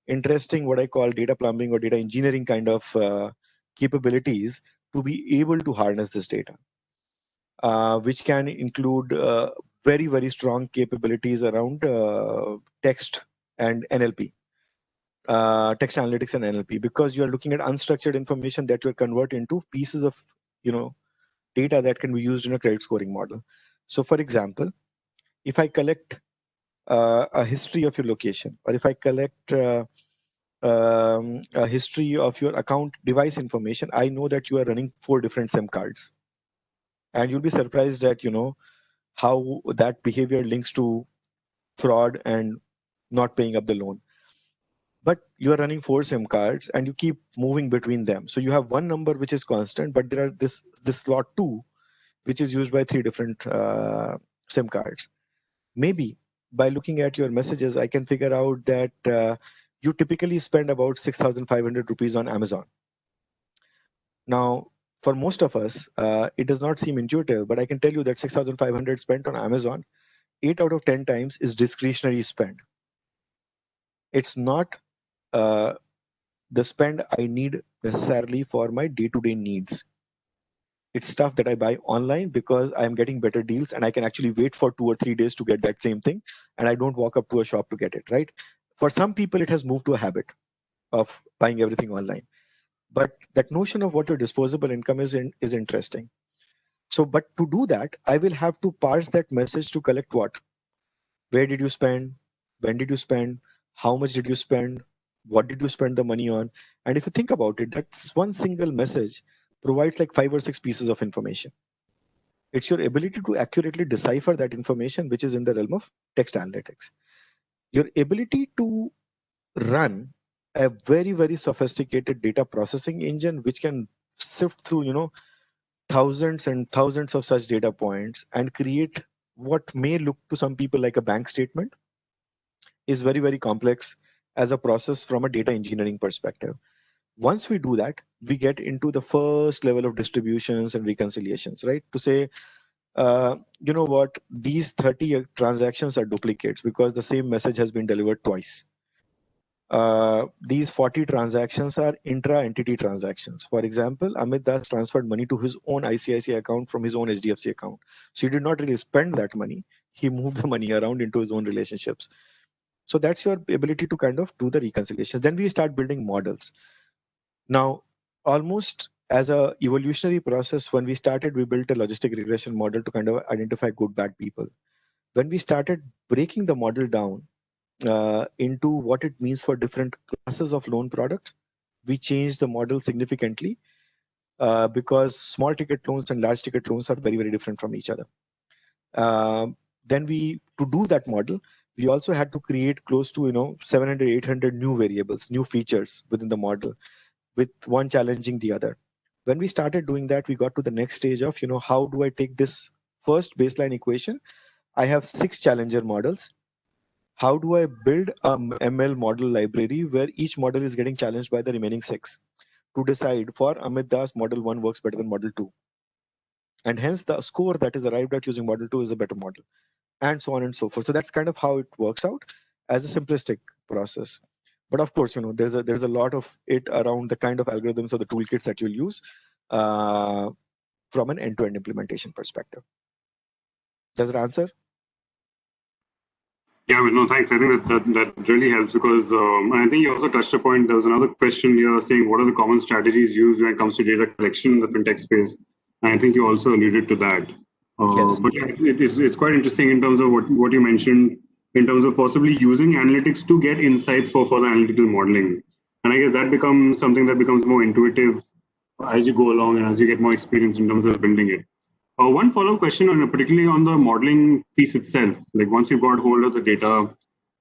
interesting, what I call data plumbing or data engineering kind of capabilities to be able to harness this data, which can include very, very strong capabilities around text and NLP. Text analytics and NLP, because you are looking at unstructured information that you convert into pieces of data that can be used in a credit scoring model. So for example, if I collect a history of your location, or if I collect a history of your account device information, I know that you are running 4 different SIM cards. And you'll be surprised at, how that behavior links to fraud and not paying up the loan. But you are running 4 SIM cards and you keep moving between them. So you have one number which is constant, but there are this slot 2, which is used by 3 different SIM cards. Maybe by looking at your messages, I can figure out that you typically spend about 6,500 rupees on Amazon. Now, for most of us, it does not seem intuitive, but I can tell you that 6,500 spent on Amazon, 8 out of 10 times is discretionary spend. It's not the spend I need necessarily for my day-to-day needs. It's stuff that I buy online because I'm getting better deals and I can actually wait for 2 or 3 days to get that same thing. And I don't walk up to a shop to get it, right? For some people, it has moved to a habit of buying everything online. But that notion of what your disposable income is interesting. So, but to do that, I will have to parse that message to collect what? Where did you spend? When did you spend? How much did you spend? What did you spend the money on? And if you think about it, that's one single message provides like 5 or 6 pieces of information. It's your ability to accurately decipher that information, which is in the realm of text analytics. Your ability to run a very, very sophisticated data processing engine, which can sift through, thousands and thousands of such data points and create what may look to some people like a bank statement, is very, very complex as a process from a data engineering perspective. Once we do that, we get into the first level of distributions and reconciliations, right? To say, you know what, these 30 transactions are duplicates because the same message has been delivered twice. These 40 transactions are intra-entity transactions. For example, Amit Das transferred money to his own ICICI account from his own HDFC account. So he did not really spend that money. He moved the money around into his own relationships. So that's your ability to kind of do the reconciliations. Then we start building models. Now, almost as a evolutionary process, when we started, we built a logistic regression model to kind of identify good, bad people. When we started breaking the model down into what it means for different classes of loan products, we changed the model significantly because small ticket loans and large ticket loans are very, very different from each other. Then to do that model, we also had to create close to 700, 800 new variables, new features within the model, with one challenging the other. When we started doing that, we got to the next stage of, how do I take this first baseline equation? I have 6 challenger models. How do I build a ML model library where each model is getting challenged by the remaining 6 to decide for Amit Das, model 1 works better than model 2. And hence the score that is arrived at using model 2 is a better model, and so on and so forth. So that's kind of how it works out as a simplistic process. But of course, there's a lot of it around the kind of algorithms or the toolkits that you'll use from an end-to-end implementation perspective. Does it answer? Yeah, no, thanks. I think that really helps because I think you also touched a point. There was another question here saying, what are the common strategies used when it comes to data collection in the fintech space? And I think you also alluded to that. Yes. But it's quite interesting in terms of what you mentioned in terms of possibly using analytics to get insights for further analytical modeling. And I guess that becomes something that becomes more intuitive as you go along and as you get more experience in terms of building it. One follow-up question, particularly on the modeling piece itself. Like once you've got hold of the data,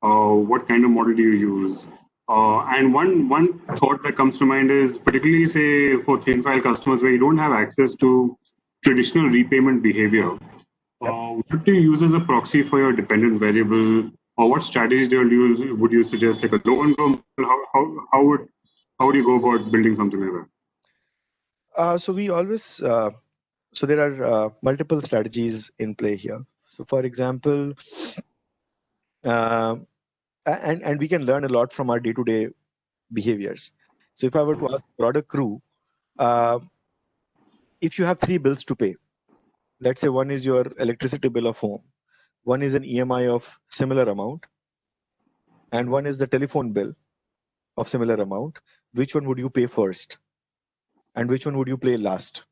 what kind of model do you use? And one thought that comes to mind is particularly, say, for thin file customers where you don't have access to traditional repayment behavior. What do you use as a proxy for your dependent variable, or what strategies would you suggest, like a loan flow? How would you go about building something like that? So we always so there are multiple strategies in play here. So for example, and we can learn a lot from our day-to-day behaviors. So if I were to ask the broader crew, if you have 3 bills to pay, let's say one is your electricity bill of home, one is an EMI of similar amount, and one is the telephone bill of similar amount, which one would you pay first? And which one would you pay last?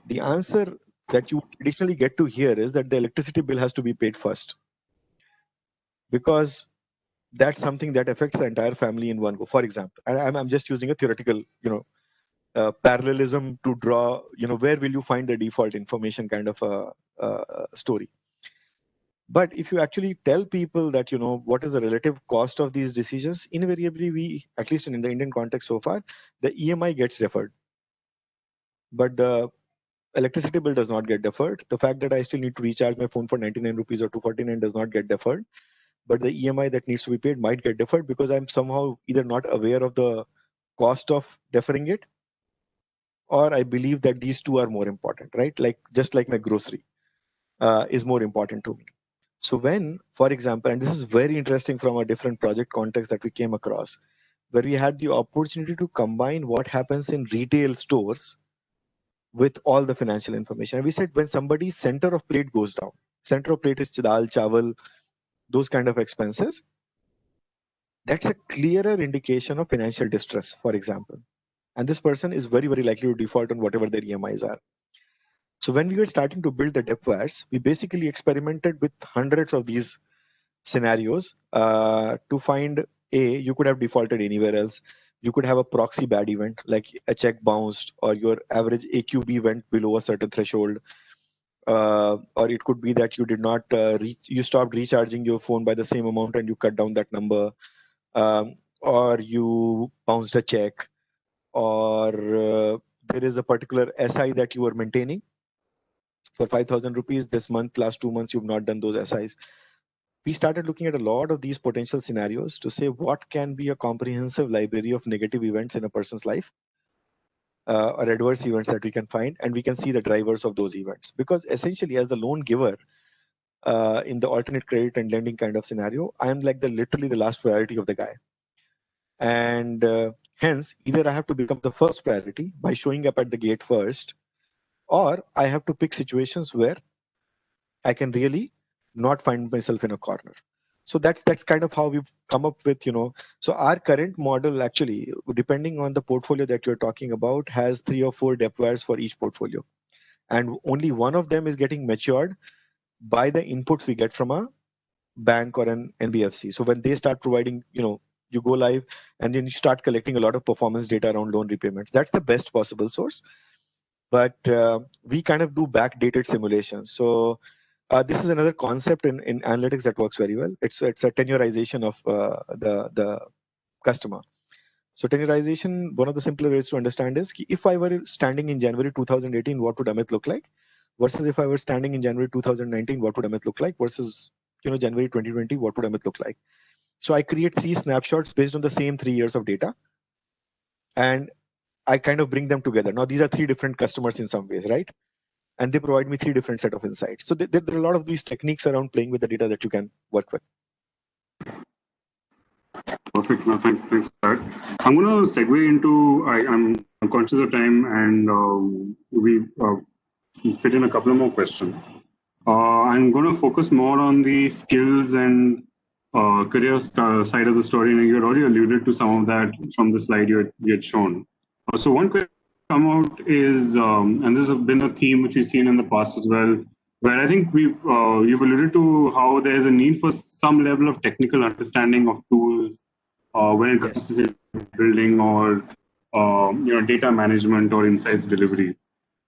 The answer that you traditionally get to hear is that the electricity bill has to be paid first, because that's something that affects the entire family in one go. For example, and I'm just using a theoretical, parallelism to draw, where will you find the default information kind of a story. But if you actually tell people that, what is the relative cost of these decisions, invariably we, at least in the Indian context so far, the EMI gets deferred, but the electricity bill does not get deferred. The fact that I still need to recharge my phone for 99 rupees or 249 does not get deferred, but the EMI that needs to be paid might get deferred because I'm somehow either not aware of the cost of deferring it, or I believe that these two are more important, right? Like just like my grocery is more important to me. So when, for example, and this is very interesting from a different project context that we came across, where we had the opportunity to combine what happens in retail stores with all the financial information. And we said when somebody's center of plate goes down, center of plate is dal, chawal, those kind of expenses, that's a clearer indication of financial distress, for example. And this person is very, very likely to default on whatever their EMIs are. So when we were starting to build the depthwares, we basically experimented with hundreds of these scenarios to find, you could have defaulted anywhere else. You could have a proxy bad event, like a check bounced or your average AQB went below a certain threshold. Or it could be that you did not you stopped recharging your phone by the same amount and you cut down that number. Or you bounced a check, or there is a particular SI that you were maintaining for 5,000 rupees this month, last 2 months, you've not done those SIs. We started looking at a lot of these potential scenarios to say what can be a comprehensive library of negative events in a person's life, or adverse events that we can find, and we can see the drivers of those events. Because essentially, as the loan giver, in the alternate credit and lending kind of scenario, I am like literally the last priority of the guy. And hence, either I have to become the first priority by showing up at the gate first, or I have to pick situations where I can really not find myself in a corner. So that's kind of how we've come up with, so our current model actually, depending on the portfolio that you're talking about, has 3 or 4 depthwares for each portfolio. And only one of them is getting matured by the inputs we get from a bank or an NBFC. So when they start providing, you go live and then you start collecting a lot of performance data around loan repayments. That's the best possible source. But we kind of do backdated simulations. So this is another concept in analytics that works very well. It's a tenurization of the customer. So tenurization, one of the simpler ways to understand is if I were standing in January 2018, what would Amit look like? Versus if I were standing in January 2019, what would Amit look like? Versus January 2020, what would Amit look like? So I create 3 snapshots based on the same 3 years of data, and I kind of bring them together. Now these are 3 different customers in some ways, right? And they provide me 3 different set of insights. So there are a lot of these techniques around playing with the data that you can work with. Perfect. No, thanks for that. I'm going to segue into, I'm conscious of time, and we fit in a couple of more questions. I'm going to focus more on the skills and career side of the story. And you had already alluded to some of that from the slide you had shown. So one question come out is, and this has been a theme which we've seen in the past as well, where I think you've alluded to how there's a need for some level of technical understanding of tools when it comes to building or data management or insights delivery.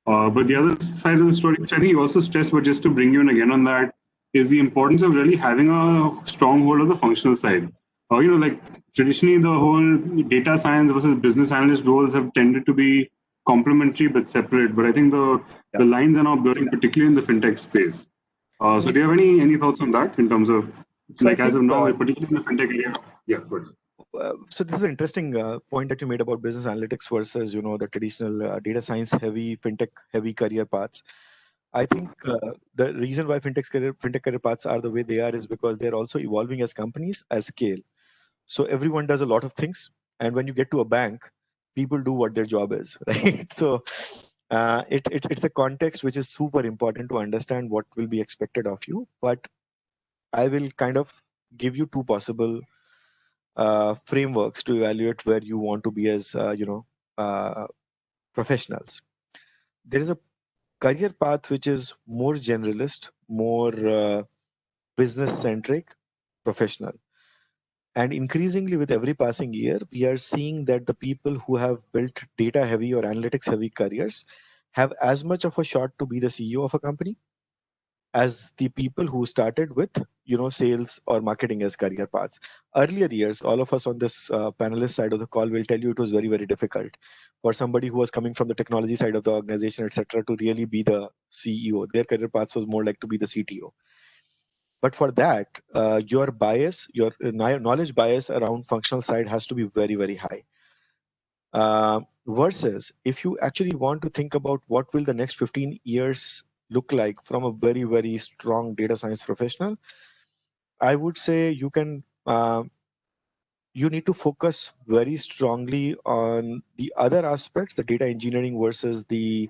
But the other side of the story, which I think you also stressed, but just to bring you in again on that, is the importance of really having a strong hold of the functional side. Like traditionally, the whole data science versus business analyst roles have tended to be complementary but separate. But I think the lines are now blurring, particularly in the fintech space. So do you have any thoughts on that in terms of, so as of now, particularly in the fintech area? Yeah, good. So this is an interesting point that you made about business analytics versus the traditional data science heavy fintech heavy career paths. I think the reason why fintech career paths are the way they are is because they're also evolving as companies as scale. So everyone does a lot of things, and when you get to a bank, people do what their job is, right? So it's a context which is super important to understand what will be expected of you. But I will kind of give you 2 possible frameworks to evaluate where you want to be as professionals. There is a career path which is more generalist, more business centric, professional. And increasingly, with every passing year, we are seeing that the people who have built data heavy or analytics heavy careers have as much of a shot to be the CEO of a company as the people who started with sales or marketing as career paths. Earlier years, all of us on this panelist side of the call will tell you it was very, very difficult for somebody who was coming from the technology side of the organization, etc., to really be the CEO. Their career paths was more like to be the CTO. But for that, your bias, your knowledge bias around functional side has to be very, very high. Versus if you actually want to think about what will the next 15 years look like from a very, very strong data science professional, I would say you need to focus very strongly on the other aspects, the data engineering versus the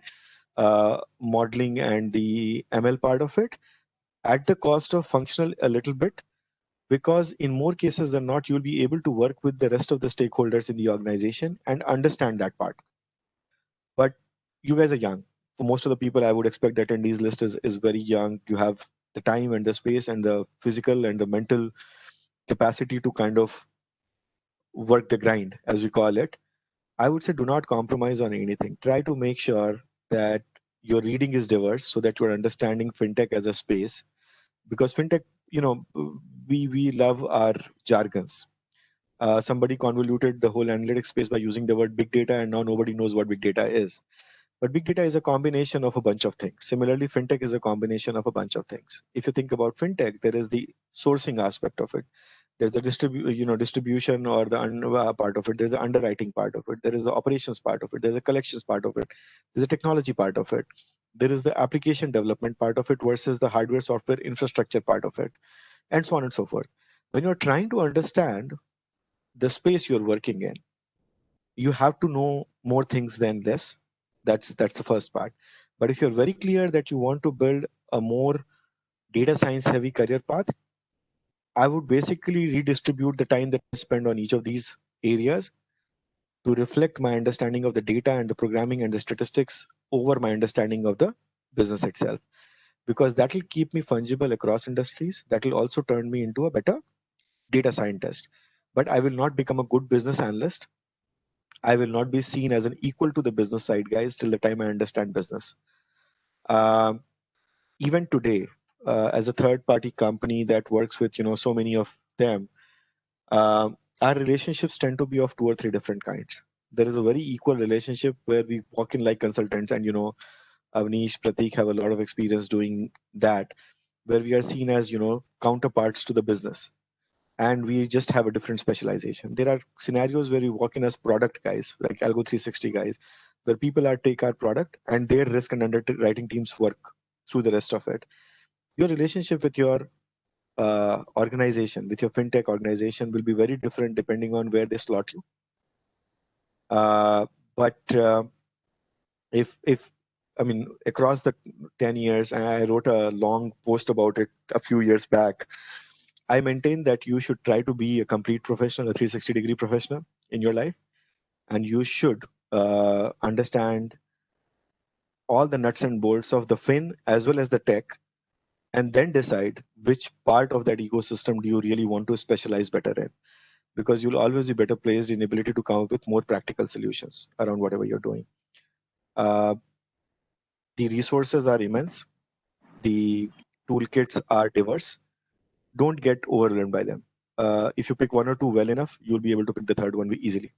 modeling and the ML part of it, at the cost of functional a little bit, because in more cases than not, you'll be able to work with the rest of the stakeholders in the organization and understand that part. But you guys are young. For most of the people, I would expect the attendees list is very young. You have the time and the space and the physical and the mental capacity to kind of work the grind, as we call it. I would say do not compromise on anything. Try to make sure that your reading is diverse so that you're understanding fintech as a space, because fintech, we love our jargons. Somebody convoluted the whole analytics space by using the word big data, and now nobody knows what big data is. But big data is a combination of a bunch of things. Similarly, fintech is a combination of a bunch of things. If you think about fintech, there is the sourcing aspect of it. There's the distribution or the part of it. There's the underwriting part of it. There is the operations part of it. There's the collections part of it. There's the technology part of it. There is the application development part of it versus the hardware software infrastructure part of it, and so on and so forth. When you're trying to understand the space you're working in, you have to know more things than less. That's the first part. But if you're very clear that you want to build a more data science heavy career path, I would basically redistribute the time that I spend on each of these areas to reflect my understanding of the data and the programming and the statistics over my understanding of the business itself, because that will keep me fungible across industries. That will also turn me into a better data scientist. But I will not become a good business analyst. I will not be seen as an equal to the business side guys till the time I understand business. Even today, as a third-party company that works with so many of them, our relationships tend to be of 2 or 3 different kinds. There is a very equal relationship where we walk in like consultants, and Avnish, Pratik have a lot of experience doing that, where we are seen as counterparts to the business, and we just have a different specialization. There are scenarios where we walk in as product guys, like Algo 360 guys, where people take our product and their risk and underwriting teams work through the rest of it. Your relationship with your organization, with your fintech organization, will be very different depending on where they slot you. But if I mean, across the 10 years, I wrote a long post about it a few years back. I maintain that you should try to be a complete professional, a 360-degree professional in your life, and you should understand all the nuts and bolts of the fin as well as the tech, and then decide which part of that ecosystem do you really want to specialize better in, because you'll always be better placed in ability to come up with more practical solutions around whatever you're doing. The resources are immense. The toolkits are diverse. Don't get overwhelmed by them. If you pick 1 or 2 well enough, you'll be able to pick the third one easily.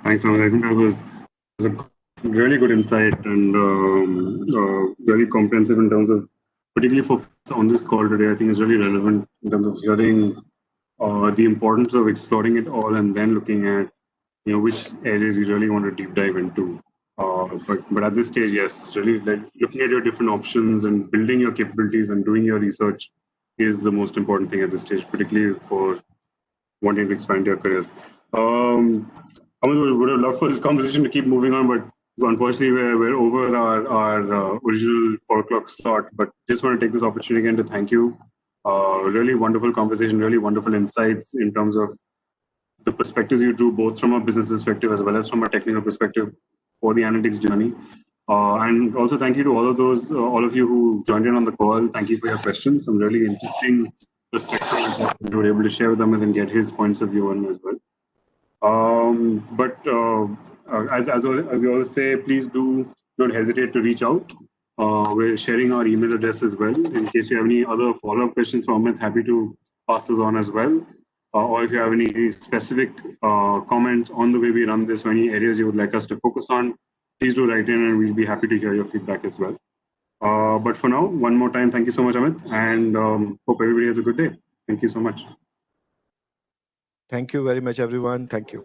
Thanks, Amit. I think that was a really good insight and very comprehensive in terms of, particularly for on this call today, I think is really relevant in terms of hearing the importance of exploring it all and then looking at which areas you really want to deep dive into. But at this stage, yes, really like looking at your different options and building your capabilities and doing your research is the most important thing at this stage, particularly for wanting to expand your careers. I would have loved for this conversation to keep moving on, but unfortunately we're over our original 4 o'clock slot. But just want to take this opportunity again to thank you. Really wonderful conversation, really wonderful insights in terms of the perspectives you drew, both from a business perspective as well as from a technical perspective for the analytics journey. And also thank you to all of you who joined in on the call. Thank you for your questions. Some really interesting perspectives that we were able to share with Amit and get his points of view on as well. As we always say, please don't hesitate to reach out. We're sharing our email address as well. In case you have any other follow-up questions for Amit, happy to pass those on as well. Or if you have any specific comments on the way we run this or any areas you would like us to focus on, please do write in and we'll be happy to hear your feedback as well. But for now, one more time, thank you so much, Amit, and hope everybody has a good day. Thank you so much. Thank you very much, everyone. Thank you.